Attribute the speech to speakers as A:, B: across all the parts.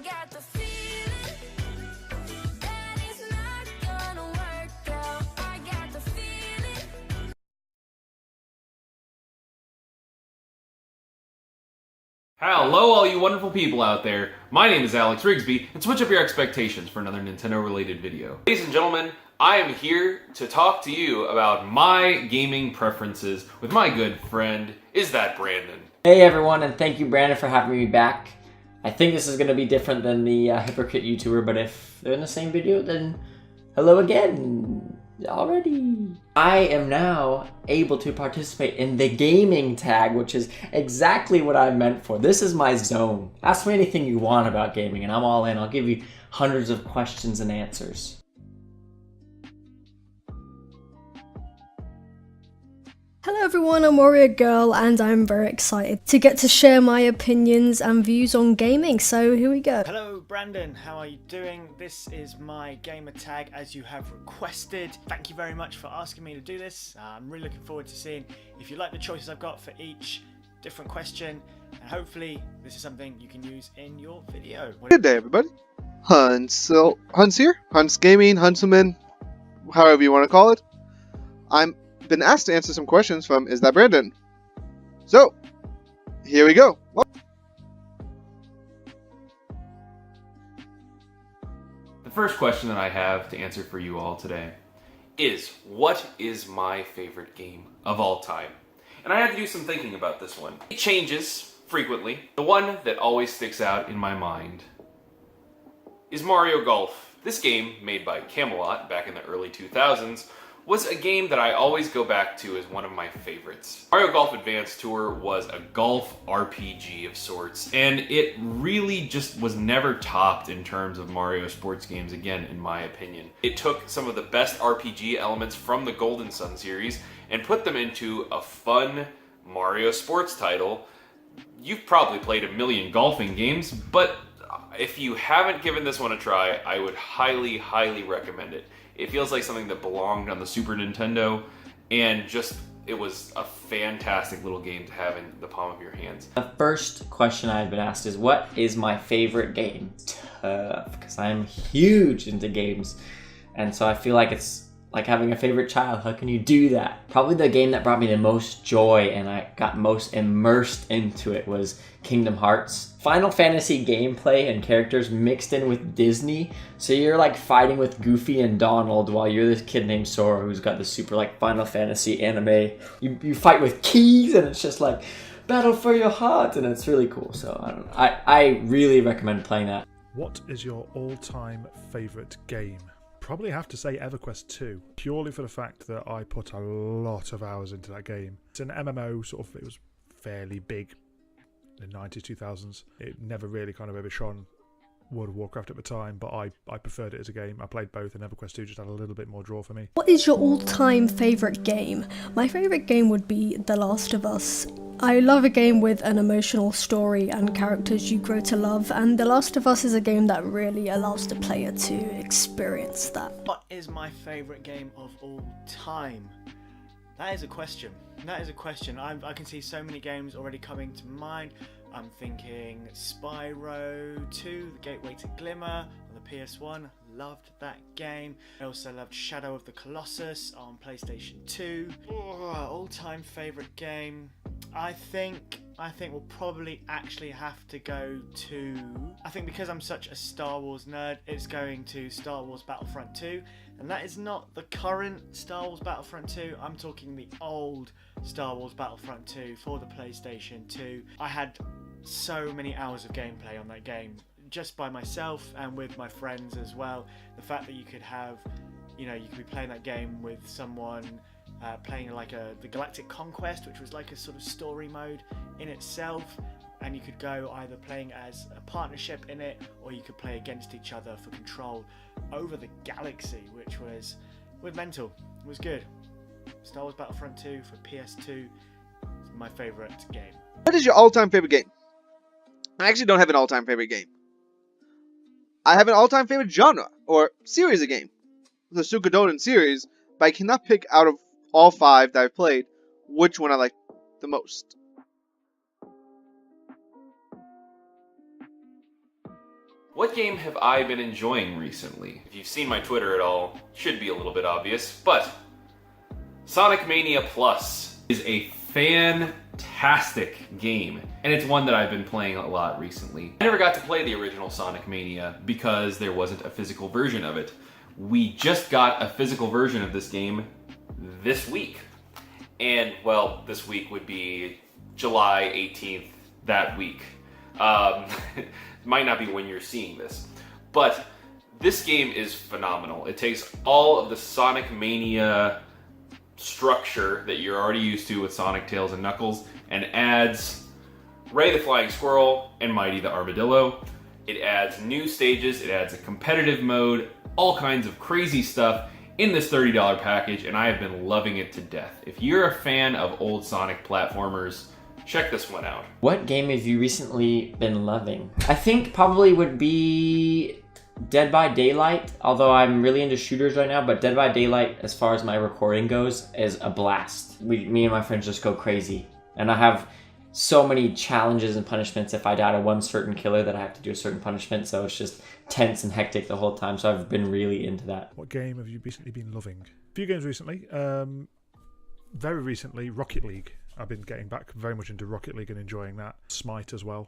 A: got the feeling that it's not gonna work out. I got the feeling.
B: Hello all you wonderful people out there. My name is Alex Rigsby, and switch up your expectations for another Nintendo related video. Ladies and gentlemen, I am here to talk to you about my gaming preferences with my good friend, Is That Brandon?
C: Hey everyone, and thank you Brandon for having me back. I think this is going to be different than the hypocrite YouTuber, but if they're in the same video, then hello again already. I am now able to participate in the gaming tag, which is exactly what I'm meant for. This is my zone. Ask me anything you want about gaming and I'm all in. I'll give you hundreds of questions and answers.
D: Hello everyone, I'm Warrior Girl and I'm very excited to get to share my opinions and views on gaming, so here we go.
E: Hello Brandon, how are you doing? This is my gamer tag as you have requested. Thank you very much for asking me to do this. I'm really looking forward to seeing if you like the choices I've got for each different question, and hopefully this is something you can use in your video.
F: Good day everybody. Hunts here, Hunts Gaming, Huntsman, however you want to call it. I'm been asked to answer some questions from Is That Brandon? So, here we go.
B: The first question that I have to answer for you all today is, what is my favorite game of all time? And I had to do some thinking about this one. It changes frequently. The one that always sticks out in my mind is Mario Golf. This game, made by Camelot back in the early 2000s, was a game that I always go back to as one of my favorites. Mario Golf Advance Tour was a golf RPG of sorts, and it really just was never topped in terms of Mario sports games, again, in my opinion. It took some of the best RPG elements from the Golden Sun series and put them into a fun Mario sports title. You've probably played a million golfing games, but if you haven't given this one a try, I would highly, highly recommend it. It feels like something that belonged on the Super Nintendo, and just, it was a fantastic little game to have in the palm of your hands.
C: The first question I've been asked is, what is my favorite game? Tough, because I'm huge into games, and so I feel like it's like having a favorite child. How can you do that? Probably the game that brought me the most joy and I got most immersed into it was Kingdom Hearts. Final Fantasy gameplay and characters mixed in with Disney. So you're like fighting with Goofy and Donald while you're this kid named Sora who's got this super like Final Fantasy anime. You fight with keys and it's just like battle for your heart, and it's really cool. So I really recommend playing that.
G: What is your all-time favourite game? Probably have to say EverQuest 2, purely for the fact that I put a lot of hours into that game. It's an MMO, sort of, it was fairly big in the 90s, 2000s. It never really kind of overshone World of Warcraft at the time, but I preferred it as a game. I played both, and EverQuest 2 just had a little bit more draw for me.
D: What is your all-time favourite game? My favourite game would be The Last of Us. I love a game with an emotional story and characters you grow to love, and The Last of Us is a game that really allows the player to experience that.
E: What is my favourite game of all time? That is a question. That is a question. I can see so many games already coming to mind. I'm thinking Spyro 2, The Gateway to Glimmer on the PS1. Loved that game. I also loved Shadow of the Colossus on PlayStation 2. All-time favourite game. I think we'll probably actually have to go to... I think because I'm such a Star Wars nerd, it's going to Star Wars Battlefront 2. And that is not the current Star Wars Battlefront 2. I'm talking the old Star Wars Battlefront 2 for the PlayStation 2. I had so many hours of gameplay on that game, just by myself and with my friends as well. The fact that you could have, you could be playing that game with someone playing like the Galactic Conquest, which was like a sort of story mode in itself, and you could go either playing as a partnership in it, or you could play against each other for control over the galaxy, which was mental. It was good. Star Wars Battlefront 2 for PS2 is my favourite game.
F: What is your all-time favorite game? I actually don't have an all-time favorite game. I have an all-time favorite genre, or series of game. The Suikoden series, but I cannot pick out of all 5 that I've played which one I like the most.
B: What game have I been enjoying recently? If you've seen my Twitter at all, it should be a little bit obvious, but Sonic Mania Plus is a fantastic game, and it's one that I've been playing a lot recently. I never got to play the original Sonic Mania because there wasn't a physical version of it. We just got a physical version of this game this week. And, well, this week would be July 18th, that week. Might not be when you're seeing this, but this game is phenomenal. It takes all of the Sonic Mania structure that you're already used to with Sonic, Tails, and Knuckles and adds Ray the Flying Squirrel and Mighty the Armadillo. It adds new stages, it adds a competitive mode, all kinds of crazy stuff in this $30 package, and I have been loving it to death. If you're a fan of old Sonic platformers, check this one out.
C: What game have you recently been loving? I think probably would be Dead by Daylight, although I'm really into shooters right now, but Dead by Daylight, as far as my recording goes, is a blast. Me and my friends just go crazy. And I have so many challenges and punishments if I die to one certain killer that I have to do a certain punishment, so it's just tense and hectic the whole time, so I've been really into that.
G: What game have you recently been loving? A few games recently. Very recently, Rocket League. I've been getting back very much into Rocket League and enjoying that. Smite as well,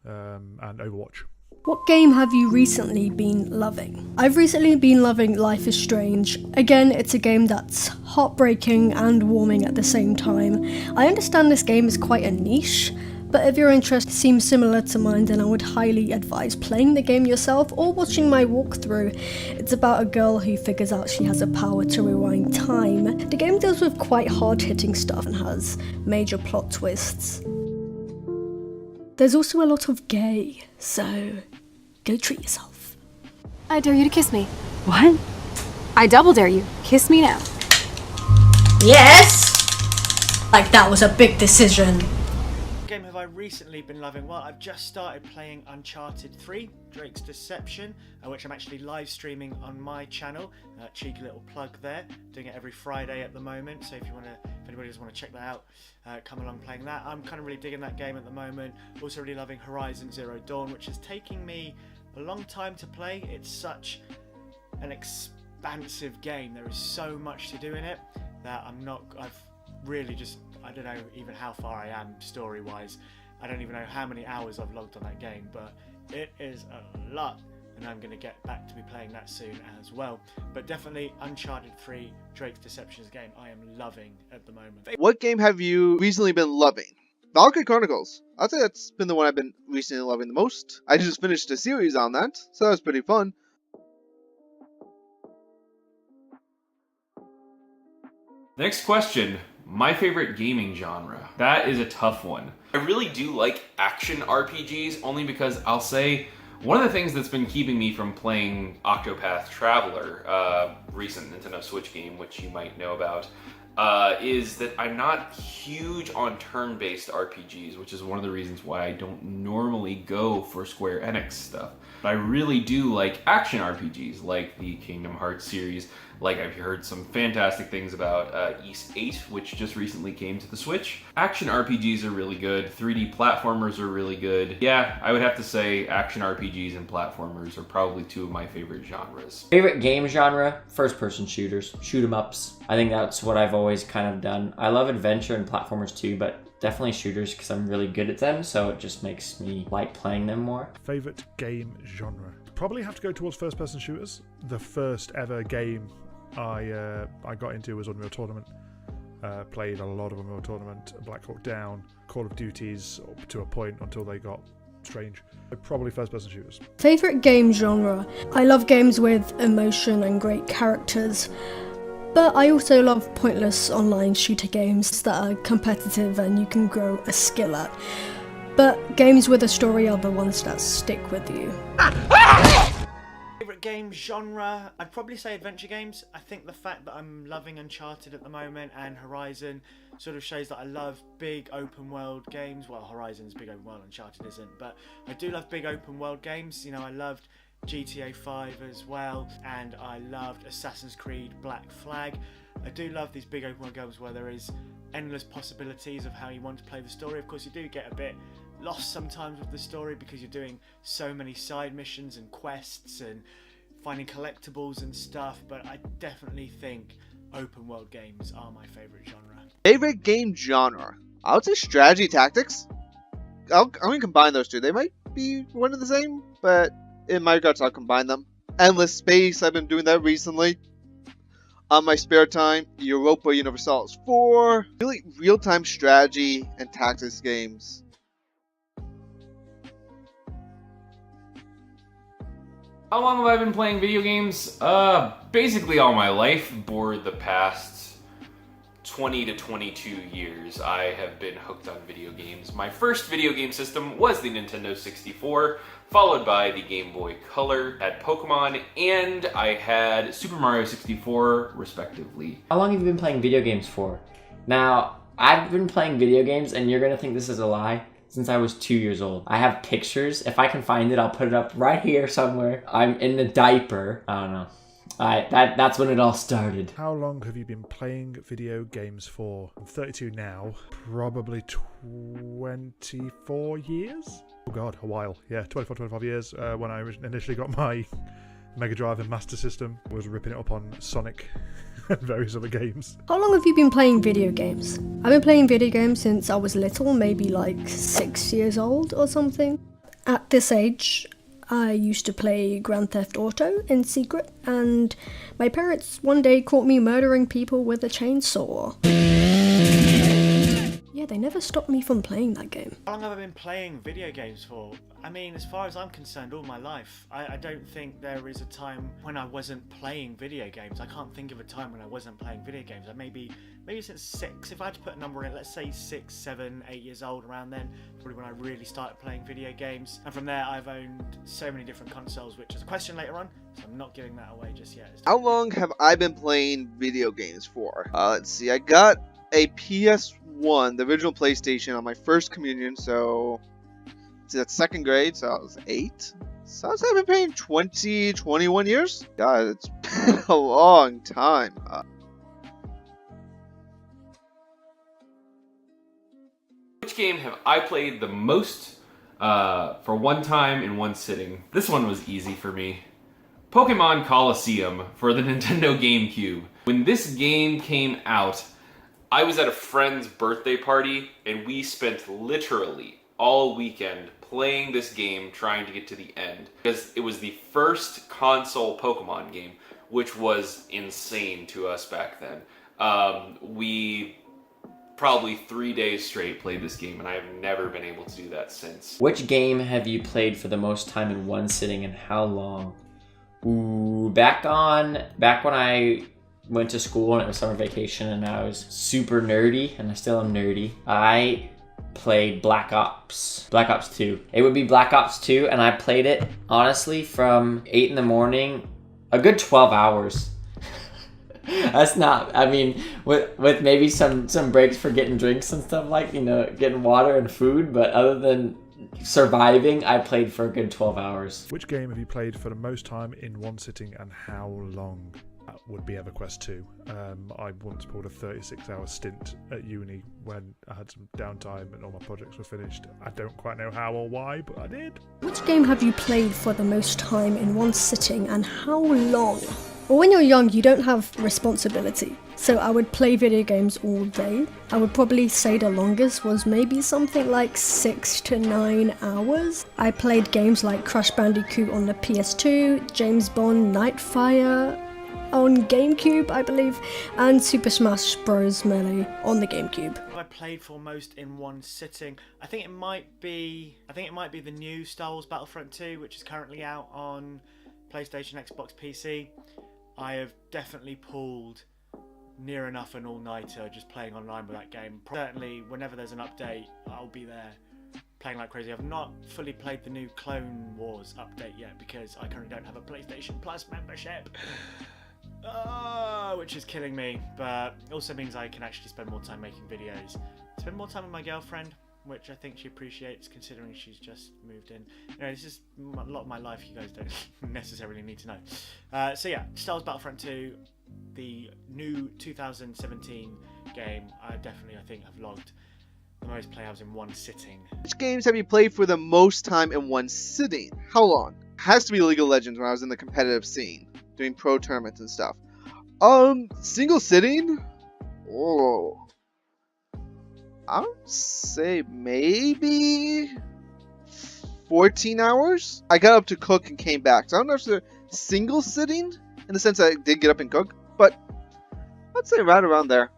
G: and Overwatch.
D: What game have you recently been loving? I've recently been loving Life is Strange. Again, it's a game that's heartbreaking and warming at the same time. I understand this game is quite a niche, but if your interest seems similar to mine, then I would highly advise playing the game yourself or watching my walkthrough. It's about a girl who figures out she has a power to rewind time. The game deals with quite hard-hitting stuff and has major plot twists. There's also a lot of gay, so go treat yourself.
H: I dare you to kiss me. What? I double dare you. Kiss me now.
D: Yes! Like that was a big decision.
E: What game have I recently been loving? Well, I've just started playing Uncharted 3, Drake's Deception, which I'm actually live streaming on my channel. Cheeky little plug there. Doing it every Friday at the moment, so if anybody does want to check that out, come along playing that. I'm kind of really digging that game at the moment. Also really loving Horizon Zero Dawn, which is taking me a long time to play. It's such an expansive game. There is so much to do in it that I've really just, I don't know even how far I am story-wise. I don't even know how many hours I've logged on that game, but it is a lot, and I'm going to get back to be playing that soon as well. But definitely Uncharted 3, Drake's Deception is a game I am loving at the moment.
F: What game have you recently been loving? Valkyrie Chronicles. I'd say that's been the one I've been recently loving the most. I just finished a series on that, so that was pretty fun.
B: Next question. My favorite gaming genre. That is a tough one. I really do like action RPGs only because I'll say one of the things that's been keeping me from playing Octopath Traveler, recent Nintendo Switch game, which you might know about, is that I'm not huge on turn-based RPGs, which is one of the reasons why I don't normally go for Square Enix stuff. But I really do like action RPGs, like the Kingdom Hearts series. Like, I've heard some fantastic things about Ys 8, which just recently came to the Switch. Action RPGs are really good. 3D platformers are really good. Yeah, I would have to say action RPGs and platformers are probably two of my favorite genres.
C: Favorite game genre? First-person shooters. Shoot 'em ups. I think that's what I've always kind of done. I love adventure and platformers too, but definitely shooters because I'm really good at them, so it just makes me like playing them more.
G: Favorite game genre? Probably have to go towards first-person shooters. The first ever game I got into was Unreal Tournament. Played a lot of Unreal Tournament, Black Hawk Down, Call of Duties up to a point until they got strange. Probably first-person shooters.
D: Favorite game genre? I love games with emotion and great characters, but I also love pointless online shooter games that are competitive and you can grow a skill at. But games with a story are the ones that stick with you.
E: Favorite game genre? I'd probably say adventure games. I think the fact that I'm loving Uncharted at the moment and Horizon sort of shows that I love big open world games. Well, Horizon's big open world, Uncharted isn't, but I do love big open world games. You know, I loved GTA 5 as well, and I loved Assassin's Creed Black Flag. I do love these big open world games where there is endless possibilities of how you want to play the story. Of course, you do get a bit lost sometimes with the story because you're doing so many side missions and quests and finding collectibles and stuff, but I definitely think open world games are my favorite genre.
F: Favorite game genre? I would say strategy tactics. I'm gonna combine those two. They might be one and the same, but in my regards, I'll combine them. Endless Space, I've been doing that recently. On my spare time, Europa Universalis 4. Really real-time strategy and tactics games.
B: How long have I been playing video games? Basically all my life. For the past 20 to 22 years, I have been hooked on video games. My first video game system was the Nintendo 64, followed by the Game Boy Color, had Pokemon, and I had Super Mario 64, respectively.
C: How long have you been playing video games for? Now, I've been playing video games, and you're gonna think this is a lie, since I was 2 years old. I have pictures. If I can find it, I'll put it up right here somewhere. I'm in the diaper. I don't know. That's when it all started.
G: How long have you been playing video games for? I'm 32 now. Probably 24 years? Oh god, a while. Yeah, 25 years. When I initially got my Mega Drive and Master System, was ripping it up on Sonic and various other games.
D: How long have you been playing video games? I've been playing video games since I was little, maybe like 6 years old or something. At this age, I used to play Grand Theft Auto in secret, and my parents one day caught me murdering people with a chainsaw. Yeah, they never stopped me from playing that game.
E: How long have I been playing video games for? I mean, as far as I'm concerned, all my life. I don't think there is a time when I wasn't playing video games. I can't think of a time when I wasn't playing video games. Maybe since 6. If I had to put a number in it, let's say 6, 7, 8 years old, around then, probably when I really started playing video games. And from there, I've owned so many different consoles, which is a question later on, so I'm not giving that away just yet.
F: How long have I been playing video games for? Let's see, I got a PS1, the original PlayStation, on my first communion, so that's second grade, so I was 8. So I've been playing 21 years? God, it's been a long time.
B: Which game have I played the most for one time in one sitting? This one was easy for me. Pokemon Colosseum for the Nintendo GameCube. When this game came out, I was at a friend's birthday party, and we spent literally all weekend playing this game, trying to get to the end. Because it was the first console Pokemon game, which was insane to us back then. We probably 3 days straight played this game, and I have never been able to do that since.
C: Which game have you played for the most time in one sitting, and how long? Ooh, back when I went to school and it was summer vacation and I was super nerdy, and I still am nerdy, I played Black Ops 2. It would be Black Ops 2, and I played it, honestly, from 8 in the morning, a good 12 hours. That's not, I mean, with maybe some breaks for getting drinks and stuff, like, you know, getting water and food, but other than surviving, I played for a good 12 hours.
G: Which game have you played for the most time in one sitting, and how long? That would be EverQuest 2. I once pulled a 36-hour stint at uni when I had some downtime and all my projects were finished. I don't quite know how or why, but I did.
D: Which game have you played for the most time in one sitting, and how long? Well, when you're young, you don't have responsibility, so I would play video games all day. I would probably say the longest was maybe something like 6 to 9 hours. I played games like Crash Bandicoot on the PS2, James Bond Nightfire on GameCube, I believe, and Super Smash Bros. Melee on the GameCube.
E: I played for most in one sitting. I think it might be the new Star Wars Battlefront 2, which is currently out on PlayStation, Xbox, PC. I have definitely pulled near enough an all-nighter just playing online with that game. Certainly, whenever there's an update, I'll be there playing like crazy. I've not fully played the new Clone Wars update yet because I currently don't have a PlayStation Plus membership. Which is killing me, but also means I can actually spend more time making videos. Spend more time with my girlfriend, which I think she appreciates considering she's just moved in. You know, this is a lot of my life you guys don't necessarily need to know. So yeah, Star Wars Battlefront 2, the new 2017 game, I think have logged the most play hours in one sitting.
F: Which games have you played for the most time in one sitting? How long? Has to be League of Legends when I was in the competitive scene, doing pro tournaments and stuff. Single sitting? Oh. I would say maybe 14 hours? I got up to cook and came back. So I don't know if it's a single sitting, in the sense that I did get up and cook, but I'd say right around there.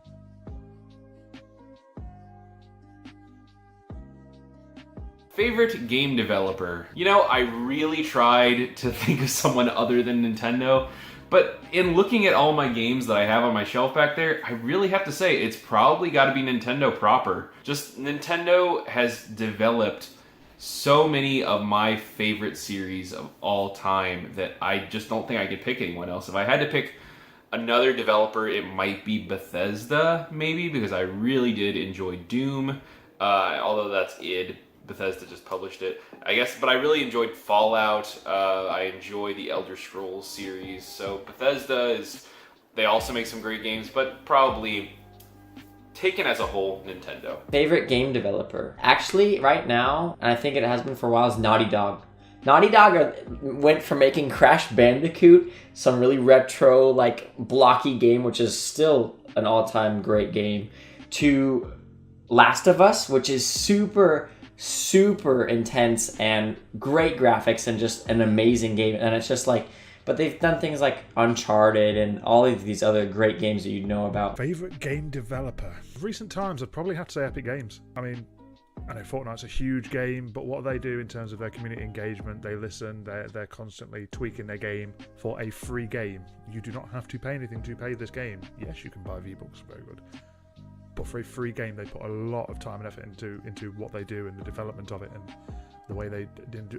B: Favorite game developer? You know, I really tried to think of someone other than Nintendo, but in looking at all my games that I have on my shelf back there, I really have to say it's probably got to be Nintendo proper. Just Nintendo has developed so many of my favorite series of all time that I just don't think I could pick anyone else. If I had to pick another developer, it might be Bethesda, maybe, because I really did enjoy Doom, although that's id. Bethesda just published it, I guess, but I really enjoyed Fallout. I enjoy the Elder Scrolls series, so Bethesda they also make some great games, but probably taken as a whole, Nintendo.
C: Favorite game developer? Actually, right now, and I think it has been for a while, is Naughty Dog. Naughty Dog went from making Crash Bandicoot, some really retro, like, blocky game, which is still an all-time great game, to Last of Us, which is super intense and great graphics and just an amazing game. And it's just like, but they've done things like Uncharted and all of these other great games that you know about.
G: Favorite game developer? Recent times, I'd probably have to say Epic Games. I mean, I know Fortnite's a huge game, but what they do in terms of their community engagement, they listen, they're constantly tweaking their game for a free game. You do not have to pay anything to play this game. Yes, you can buy V-Bucks, very good. But for a free game, they put a lot of time and effort into what they do and the development of it and the way they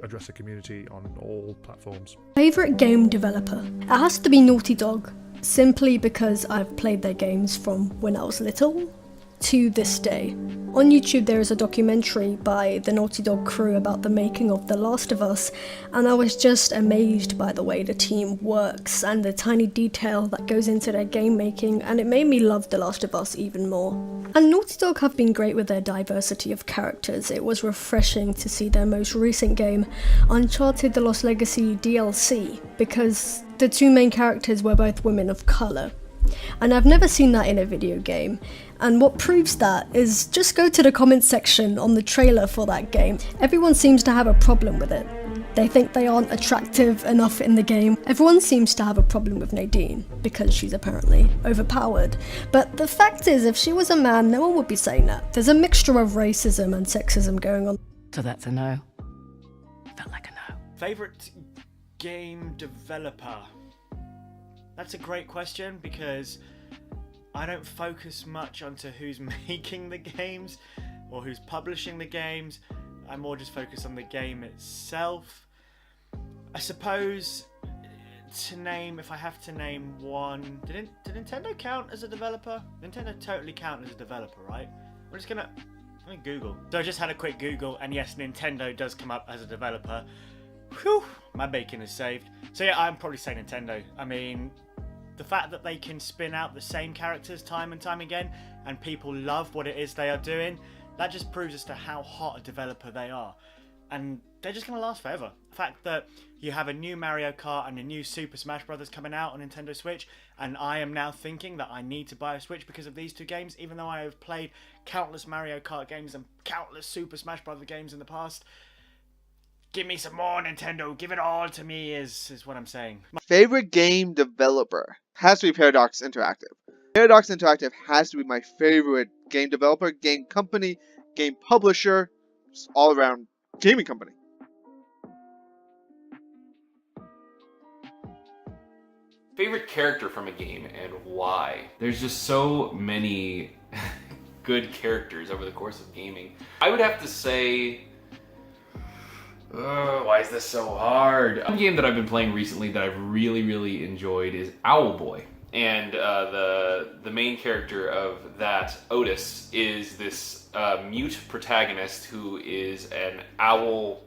G: address the community on all platforms.
D: Favourite game developer? It has to be Naughty Dog, simply because I've played their games from when I was little to this day. On YouTube there is a documentary by the Naughty Dog crew about the making of The Last of Us, and I was just amazed by the way the team works and the tiny detail that goes into their game making, and it made me love The Last of Us even more. And Naughty Dog have been great with their diversity of characters. It was refreshing to see their most recent game, Uncharted The Lost Legacy DLC, because the two main characters were both women of colour. And I've never seen that in a video game. And what proves that is just go to the comments section on the trailer for that game. Everyone seems to have a problem with it. They think they aren't attractive enough in the game. Everyone seems to have a problem with Nadine, because she's apparently overpowered. But the fact is, if she was a man, no one would be saying that. There's a mixture of racism and sexism going on.
I: So that's a no. Felt like a no.
E: Favorite game developer? That's a great question, because I don't focus much onto who's making the games or who's publishing the games. I'm more just focused on the game itself. I suppose if I have to name one, did Nintendo count as a developer? Nintendo totally count as a developer, right? I'm just gonna Google. So I just had a quick Google, and yes, Nintendo does come up as a developer. Whew, my bacon is saved. So yeah, I'm probably saying Nintendo. I mean, the fact that they can spin out the same characters time and time again, and people love what it is they are doing, that just proves as to how hot a developer they are. And they're just going to last forever. The fact that you have a new Mario Kart and a new Super Smash Bros. Coming out on Nintendo Switch, and I am now thinking that I need to buy a Switch because of these two games, even though I have played countless Mario Kart games and countless Super Smash Bros. Games in the past. Give me some more, Nintendo. Give it all to me is what I'm saying.
F: My favorite game developer has to be Paradox Interactive. Paradox Interactive has to be my favorite game developer, game company, game publisher, just all around gaming company.
B: Favorite character from a game and why? There's just so many good characters over the course of gaming. I would have to say, why is this so hard? One game that I've been playing recently that I've really enjoyed is Owlboy. And the main character of that, Otis, is this mute protagonist who is an owl,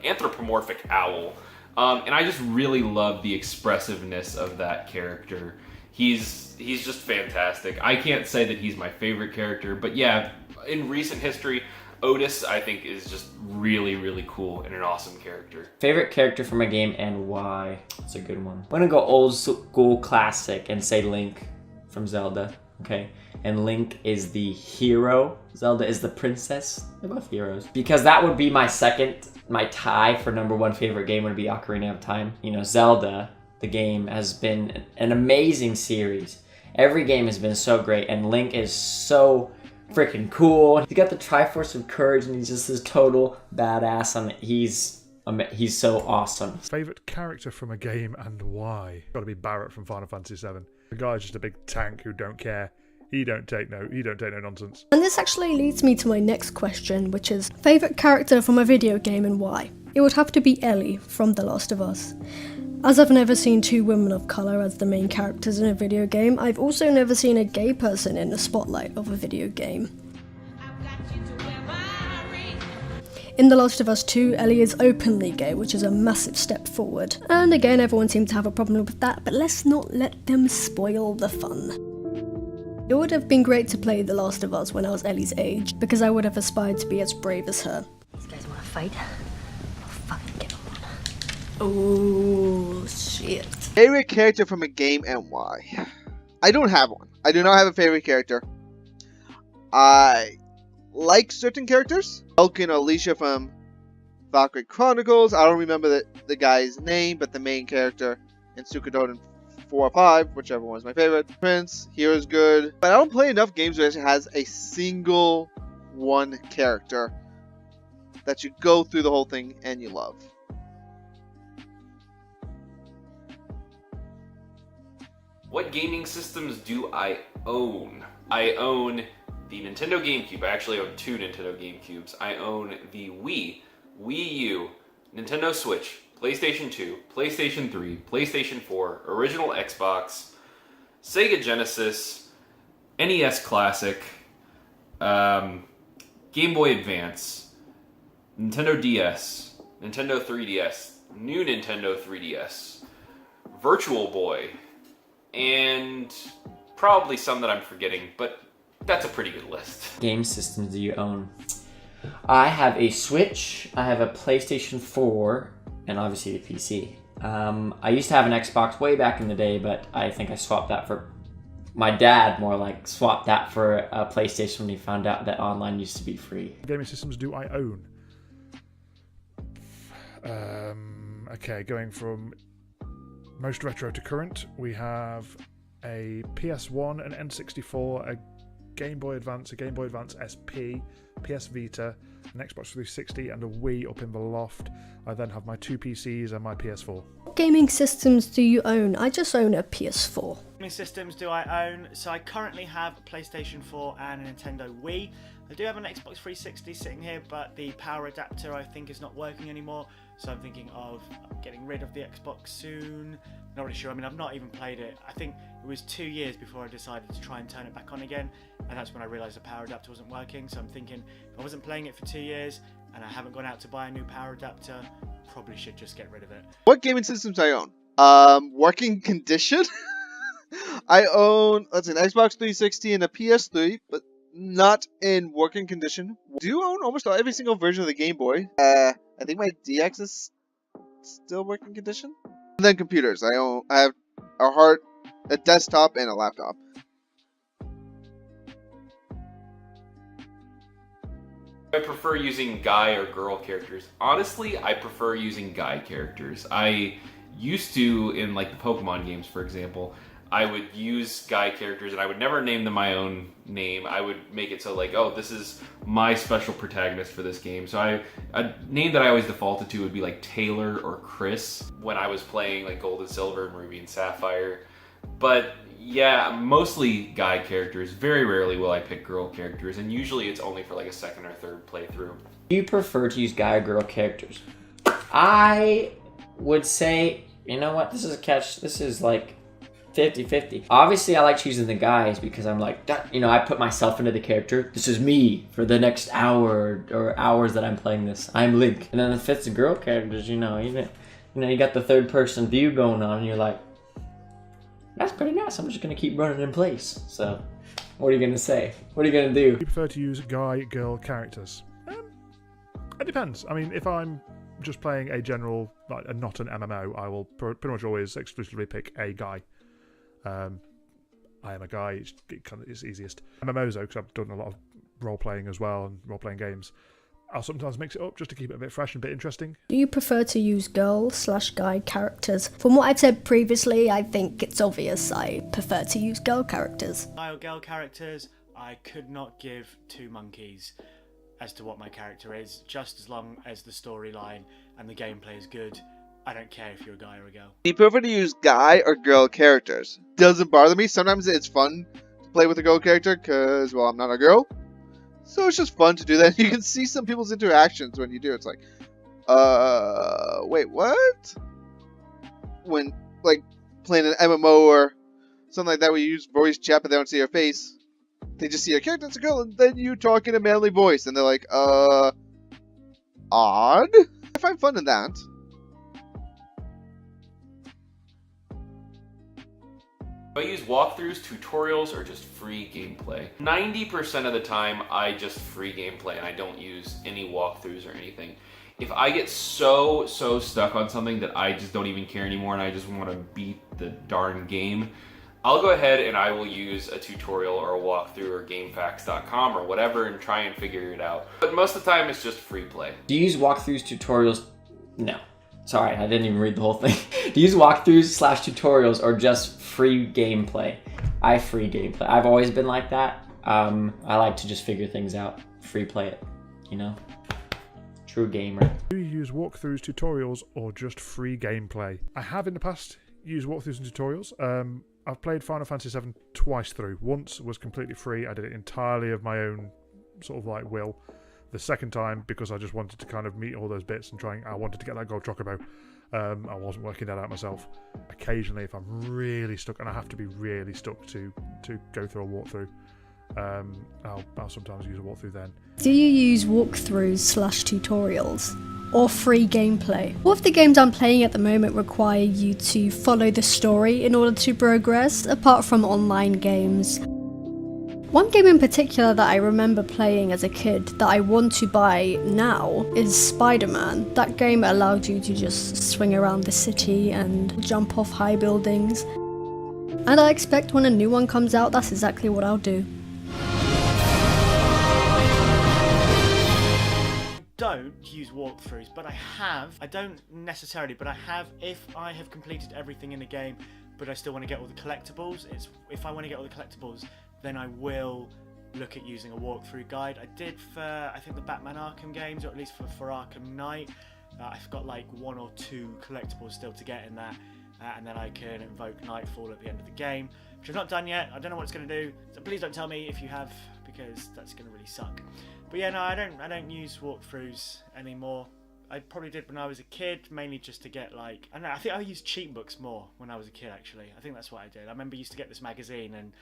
B: anthropomorphic owl. And I just really love the expressiveness of that character. He's just fantastic. I can't say that he's my favorite character, but yeah, in recent history, Otis, I think, is just really, really cool and an awesome character.
C: Favorite character from a game and why? That's a good one. I'm gonna go old school classic and say Link from Zelda, okay? And Link is the hero. Zelda is the princess. They're both heroes. Because that would be my tie for #1 favorite game would be Ocarina of Time. You know, Zelda, the game, has been an amazing series. Every game has been so great, and Link is so freaking cool. He's got the Triforce of Courage, and he's just this total badass, and he's so awesome.
G: Favorite character from a game and why? Gotta be Barret from Final Fantasy VII. The guy's just a big tank who don't care. He don't take no nonsense.
D: And this actually leads me to my next question, which is favourite character from a video game and why? It would have to be Ellie from The Last of Us. As I've never seen two women of colour as the main characters in a video game, I've also never seen a gay person in the spotlight of a video game. In The Last of Us 2, Ellie is openly gay, which is a massive step forward. And again, everyone seemed to have a problem with that, but let's not let them spoil the fun. It would have been great to play The Last of Us when I was Ellie's age, because I would have aspired to be as brave as her.
I: These guys want to fight? I'll fucking get them.
D: Oh, shit.
F: Favorite character from a game and why? I don't have one. I do not have a favorite character. I like certain characters. Vulcan or Alicia from Valkyrie Chronicles. I don't remember the guy's name, but the main character in Suikoden 4 or 5, whichever one is my favorite. Prince, Hero's good. But I don't play enough games where it has a single one character that you go through the whole thing and you love.
B: What gaming systems do I own? I own the Nintendo GameCube. I actually own 2 Nintendo GameCubes. I own the Wii, Wii U, Nintendo Switch, PlayStation 2, PlayStation 3, PlayStation 4, original Xbox, Sega Genesis, NES Classic, Game Boy Advance, Nintendo DS, Nintendo 3DS, new Nintendo 3DS, Virtual Boy, and probably some that I'm forgetting, but that's a pretty good list.
C: Game systems do you own? I have a Switch, I have a PlayStation 4, and obviously the PC. I used to have an Xbox way back in the day, but I think I swapped that for... My dad, more like, swapped that for a PlayStation when he found out that online used to be free.
G: Gaming systems do I own? Okay, going from most retro to current, we have a PS1, an N64, a Game Boy Advance, a Game Boy Advance SP, PS Vita, an Xbox 360, and a Wii up in the loft. I then have my 2 PCs and my PS4.
D: What gaming systems do you own? I just own a PS4.
E: How many systems do I own? So I currently have a PlayStation 4 and a Nintendo Wii. I do have an Xbox 360 sitting here, but the power adapter I think is not working anymore. So I'm thinking of getting rid of the Xbox soon. Not really sure. I mean, I've not even played it. I think it was 2 years before I decided to try and turn it back on again. And that's when I realised the power adapter wasn't working. So I'm thinking, if I wasn't playing it for 2 years and I haven't gone out to buy a new power adapter, probably should just get rid of it.
F: What gaming systems do I own? Working condition? I own, let's see, an Xbox 360 and a PS3, but not in working condition. Do own almost every single version of the Game Boy. I think my DX is still working condition. And then computers. I have a desktop and a laptop.
B: I prefer using guy or girl characters. Honestly, I prefer using guy characters. I used to, in like the Pokemon games, for example, I would use guy characters and I would never name them my own name. I would make it so like, oh, this is my special protagonist for this game. So a name that I always defaulted to would be like Taylor or Chris when I was playing like Gold and Silver and Ruby and Sapphire. But yeah, mostly guy characters. Very rarely will I pick girl characters, and usually it's only for like a second or third playthrough.
C: Do you prefer to use guy or girl characters? I would say, you know what, this is a catch. This is like 50-50. Obviously, I like choosing the guys because I'm like, you know, I put myself into the character. This is me for the next hour or hours that I'm playing this. I'm Link. And then if it's the girl characters, you got the third person view going on, and you're like, that's pretty nice. I'm just gonna keep running in place. So What are you gonna say? What are you gonna do?
G: Do you prefer to use guy, girl characters? It depends. I mean, if I'm just playing a general, like, not an MMO, I will pretty much always exclusively pick a guy. I am a guy, it's easiest. MMOs though, because I've done a lot of role-playing as well, and role-playing games, I'll sometimes mix it up just to keep it a bit fresh and a bit interesting.
D: Do you prefer to use girl/guy characters? From what I've said previously, I think it's obvious I prefer to use girl characters.
E: Guy or girl characters, I could not give two monkeys as to what my character is, just as long as the storyline and the gameplay is good. I don't care if you're a guy or a girl.
F: Do you prefer to use guy or girl characters? Doesn't bother me. Sometimes it's fun to play with a girl character because, well, I'm not a girl. So it's just fun to do that. You can see some people's interactions when you do. It's like, wait, what? When, like, playing an MMO or something like that where you use voice chat but they don't see your face. They just see your character as a girl and then you talk in a manly voice and they're like, odd? I find fun in that.
B: I use walkthroughs, tutorials, or just free gameplay. 90% of the time, I just free gameplay and I don't use any walkthroughs or anything. If I get so stuck on something that I just don't even care anymore and I just want to beat the darn game, I'll go ahead and I will use a tutorial or a walkthrough or GameFAQs.com or whatever and try and figure it out. But most of the time, it's just free play.
C: Do you use walkthroughs, tutorials? No. Sorry, I didn't even read the whole thing. Do you use walkthroughs/tutorials or just free gameplay? I free gameplay. I've always been like that. I like to just figure things out. Free play it, you know? True gamer.
G: Do you use walkthroughs, tutorials, or just free gameplay? I have in the past used walkthroughs and tutorials. I've played Final Fantasy VII twice through. Once was completely free. I did it entirely of my own sort of like will. The second time, because I just wanted to kind of meet all those bits and I wanted to get that gold chocobo. I wasn't working that out myself. Occasionally, if I'm really stuck, and I have to be really stuck to go through a walkthrough, I'll sometimes use a walkthrough then.
D: Do you use walkthroughs/tutorials or free gameplay? What if the games I'm playing at the moment require you to follow the story in order to progress, apart from online games? One game in particular that I remember playing as a kid that I want to buy now is Spider-Man. That game allowed you to just swing around the city and jump off high buildings. And I expect when a new one comes out, that's exactly what I'll do.
E: Don't use walkthroughs, but I don't necessarily, but I have if I have completed everything in the game, but I still want to get all the collectibles. If I want to get all the collectibles, then I will look at using a walkthrough guide. I did for, I think, the Batman Arkham games, or at least for Arkham Knight. I've got like 1 or 2 collectibles still to get in that, and then I can invoke Nightfall at the end of the game, which I've not done yet. I don't know what it's going to do, so please don't tell me if you have, because that's going to really suck. But yeah, no, I don't use walkthroughs anymore. I probably did when I was a kid, mainly just to get like, I don't know, I think I used cheat books more when I was a kid actually. I think that's what I did. I remember I used to get this magazine and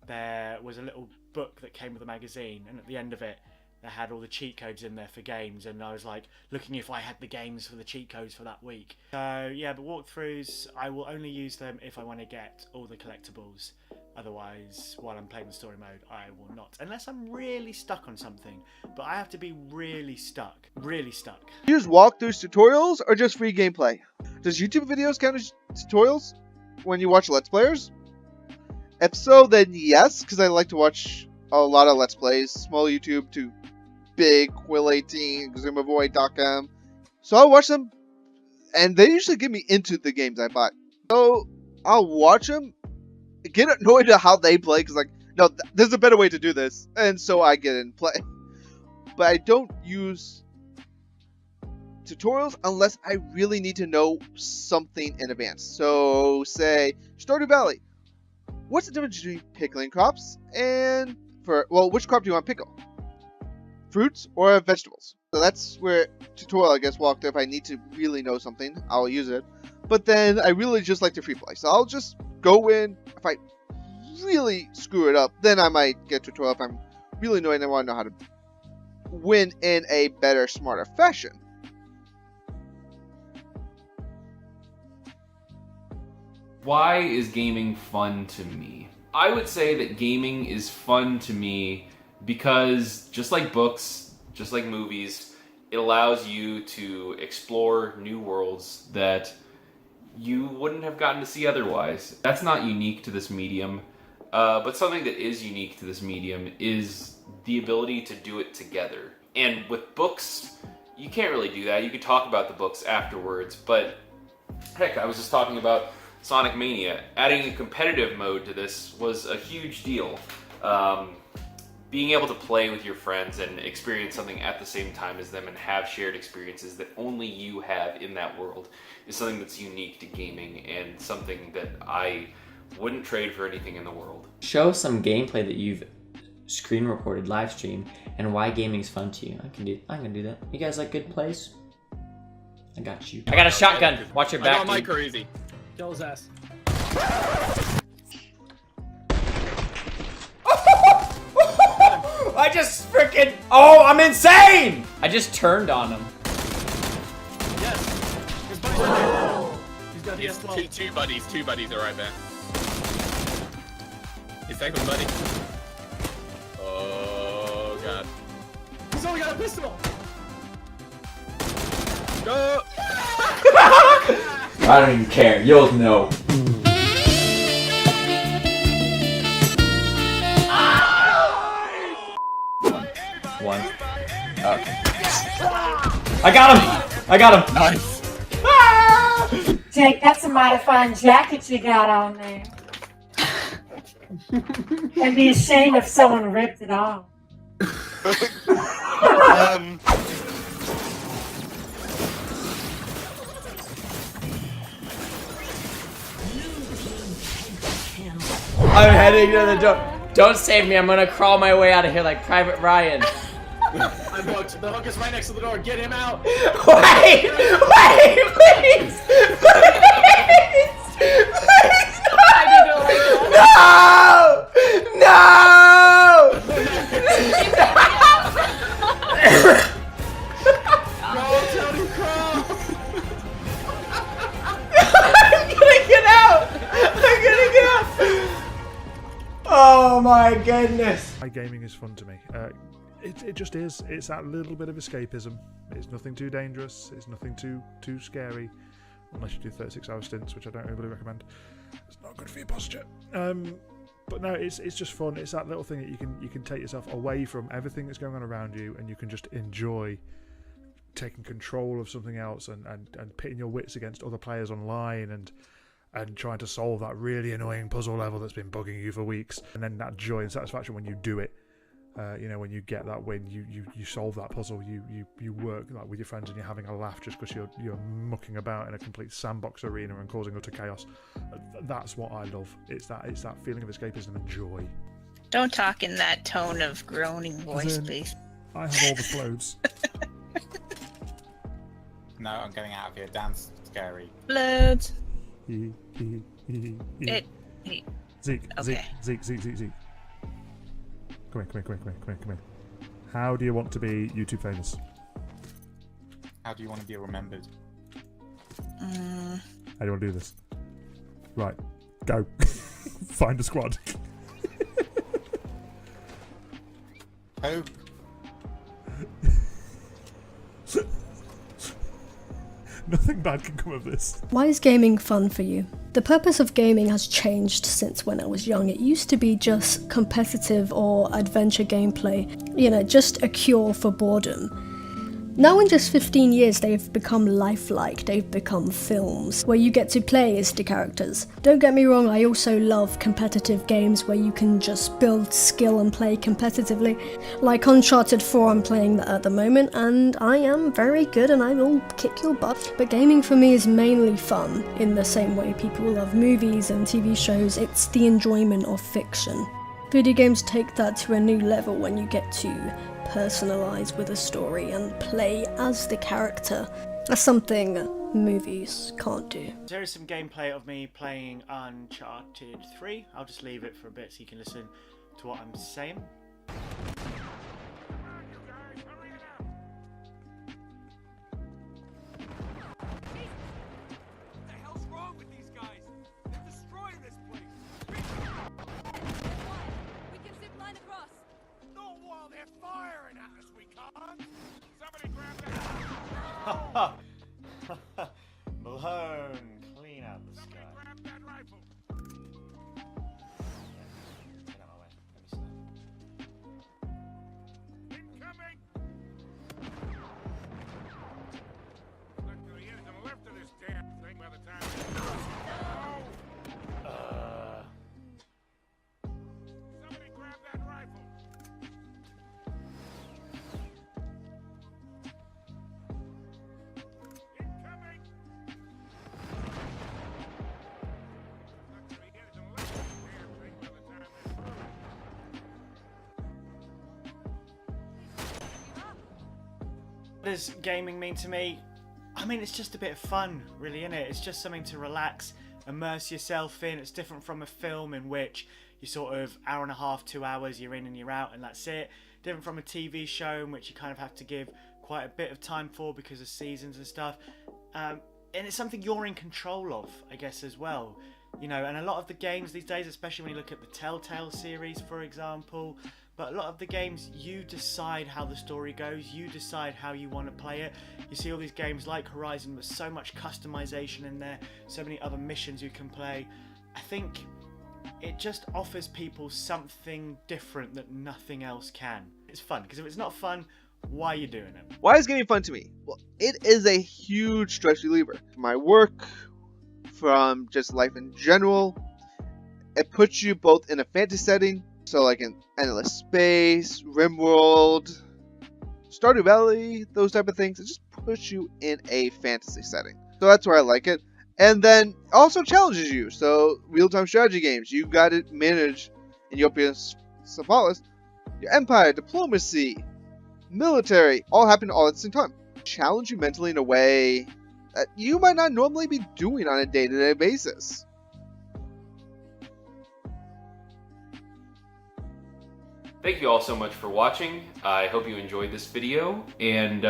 E: there was a little book that came with the magazine, and at the end of it they had all the cheat codes in there for games, and I was like looking if I had the games for the cheat codes for that week. So yeah, but walkthroughs, I will only use them if I want to get all the collectibles. Otherwise, while I'm playing the story mode, I will not. Unless I'm really stuck on something. But I have to be really stuck. Really stuck.
F: Use walkthroughs, tutorials, or just free gameplay? Does YouTube videos count as tutorials when you watch Let's Players? If so, then yes, because I like to watch a lot of Let's Plays. Small YouTube to big, Quill18, Xumavoid.com. So I'll watch them, and they usually get me into the games I bought. So I'll watch them, get annoyed at how they play, because like, no, there's a better way to do this, and so I get in play. But I don't use tutorials unless I really need to know something in advance. So say Stardew Valley. What's the difference between pickling crops and which crop do you want to pickle? Fruits or vegetables? So that's where tutorial, I guess, walked. If I need to really know something, I'll use it. But then I really just like to free play. So I'll just go in. If I really screw it up, then I might get tutorial. If I'm really annoyed and I want to know how to win in a better, smarter fashion.
B: Why is gaming fun to me? I would say that gaming is fun to me because just like books, just like movies, it allows you to explore new worlds that you wouldn't have gotten to see otherwise. That's not unique to this medium, but something that is unique to this medium is the ability to do it together. And with books, you can't really do that. You could talk about the books afterwards, but heck, I was just talking about Sonic Mania. Adding a competitive mode to this was a huge deal. Being able to play with your friends and experience something at the same time as them and have shared experiences that only you have in that world is something that's unique to gaming and something that I wouldn't trade for anything in the world.
C: Show some gameplay that you've screen recorded, live stream, and why gaming's fun to you. I can do that. You guys like good plays? I got you. I got a shotgun. Watch your back.
J: I got my crazy.
K: Kill his ass.
C: I just freaking... Oh, I'm insane! I just turned on him.
K: Yes. His buddy's right there. He's got the
J: It's
K: S12.
J: two buddies are right there. His second buddy. Oh god.
K: He's only got a pistol.
J: Go!
C: I don't even care. You'll know. One. Okay. I got him! I got him!
J: Nice!
L: Jake, that's a mighty fine jacket you got on there. And be ashamed if someone ripped it off.
C: I'm heading to the door. Don't save me. I'm gonna crawl my way out of here like Private Ryan.
K: I'm hooked. The hook is right next to the door. Get him out.
C: Wait! Wait! Please! Please! Please! No! No!
K: Crawl, Tony, crawl.
C: I'm gonna get out! I'm gonna get out! Oh my goodness!
G: My gaming is fun to me. It just is. It's that little bit of escapism. It's nothing too dangerous. It's nothing too scary, unless you do 36-hour stints, which I don't really recommend. It's not good for your posture. But no, it's just fun. It's that little thing that you can take yourself away from everything that's going on around you, and you can just enjoy taking control of something else and pitting your wits against other players online and trying to solve that really annoying puzzle level that's been bugging you for weeks, and then that joy and satisfaction when you do it. When you get that win, you solve that puzzle, you work like with your friends and you're having a laugh just because you're mucking about in a complete sandbox arena and causing utter chaos. That's what I love. It's that feeling of escapism and joy.
M: Don't talk in that tone of groaning voice, please.
G: I have all the clothes.
J: No, I'm getting out of here. Dan's scary.
M: Loads.
G: Zeke. Come here. How do you want to be YouTube famous?
J: How do you want to be remembered?
G: How do you want to do this? Right, go. Find a squad.
J: Oh.
G: Nothing bad can come of this.
D: Why is gaming fun for you? The purpose of gaming has changed since when I was young. It used to be just competitive or adventure gameplay, just a cure for boredom. Now in just 15 years they've become lifelike, they've become films, where you get to play as the characters. Don't get me wrong, I also love competitive games where you can just build skill and play competitively. Like Uncharted 4, I'm playing that at the moment, and I am very good and I will kick your butt. But gaming for me is mainly fun, in the same way people love movies and TV shows. It's the enjoyment of fiction. Video games take that to a new level when you get to personalize with a story and play as the character. That's something movies can't do.
E: There is some gameplay of me playing Uncharted 3. I'll just leave it for a bit so you can listen to what I'm saying. Malone, clean out the sky. Get out of my way. Let me
K: Somebody grab that rifle. Incoming.
E: What does gaming mean to me? I mean, it's just a bit of fun, really, isn't it? It's just something to relax, immerse yourself in. It's different from a film in which you sort of hour and a half, 2 hours, you're in and you're out, and that's it. Different from a TV show in which you kind of have to give quite a bit of time for because of seasons and stuff. And it's something you're in control of, I guess, as well. You know, and a lot of the games these days, especially when you look at the Telltale series, for example, but a lot of the games, you decide how the story goes, you decide how you want to play it. You see all these games like Horizon with so much customization in there, so many other missions you can play. I think it just offers people something different that nothing else can. It's fun, because if it's not fun, why are you doing it?
F: Why is gaming fun to me? Well, it is a huge stress reliever. From my work, from just life in general, it puts you both in a fantasy setting, so like in Endless Space, RimWorld, Stardew Valley, those type of things. It just puts you in a fantasy setting. So that's where I like it. And then also challenges you. So real-time strategy games, you got to manage in Utopia Sympolis, your empire, diplomacy, military, all happen all at the same time. Challenge you mentally in a way that you might not normally be doing on a day-to-day basis.
B: Thank you all so much for watching. I hope you enjoyed this video, and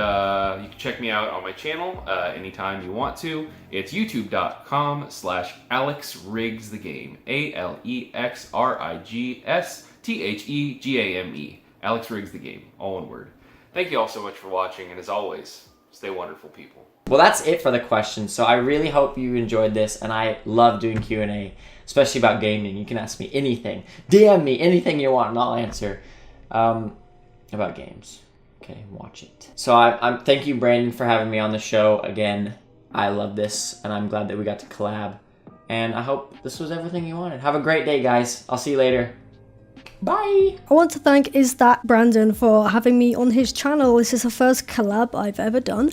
B: you can check me out on my channel anytime you want to. It's youtube.com/AlexRiggsTheGame. AlexRiggsTheGame. Alex Riggs the Game, all one word. Thank you all so much for watching, and as always, stay wonderful, people.
C: Well, that's it for the questions. So I really hope you enjoyed this, and I love doing Q&A, especially about gaming. You can ask me anything. DM me anything you want, and I'll answer about games. Okay, watch it. So I'm thank you, Brandon, for having me on the show again. I love this, and I'm glad that we got to collab. And I hope this was everything you wanted. Have a great day, guys. I'll see you later. Bye!
D: I want to thank Is That Brandon for having me on his channel. This is the first collab I've ever done,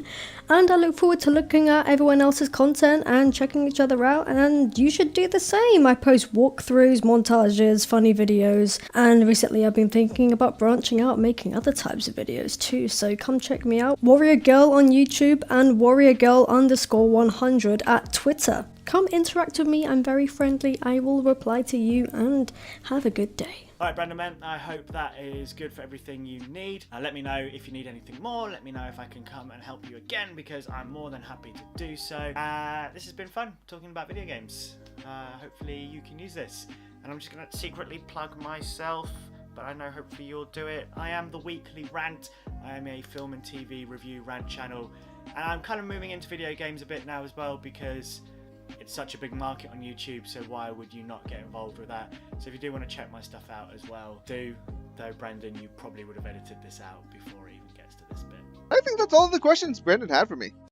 D: and I look forward to looking at everyone else's content and checking each other out, and you should do the same. I post walkthroughs, montages, funny videos, and recently I've been thinking about branching out, making other types of videos too, so come check me out. Warrior Girl on YouTube and WarriorGirl_100 at Twitter. Come interact with me, I'm very friendly, I will reply to you, and have a good day.
E: Alright, Brandon Man, I hope that is good for everything you need. Let me know if you need anything more. Let me know if I can come and help you again, because I'm more than happy to do so. This has been fun, talking about video games. Hopefully you can use this. And I'm just going to secretly plug myself, but I know hopefully you'll do it. I am The Weekly Rant. I am a film and TV review rant channel. And I'm kind of moving into video games a bit now as well, because it's such a big market on YouTube, so why would you not get involved with that? So if you do want to check my stuff out as well, do. Though, Brandon, you probably would have edited this out before it even gets to this bit.
F: I think that's all the questions Brandon had for me.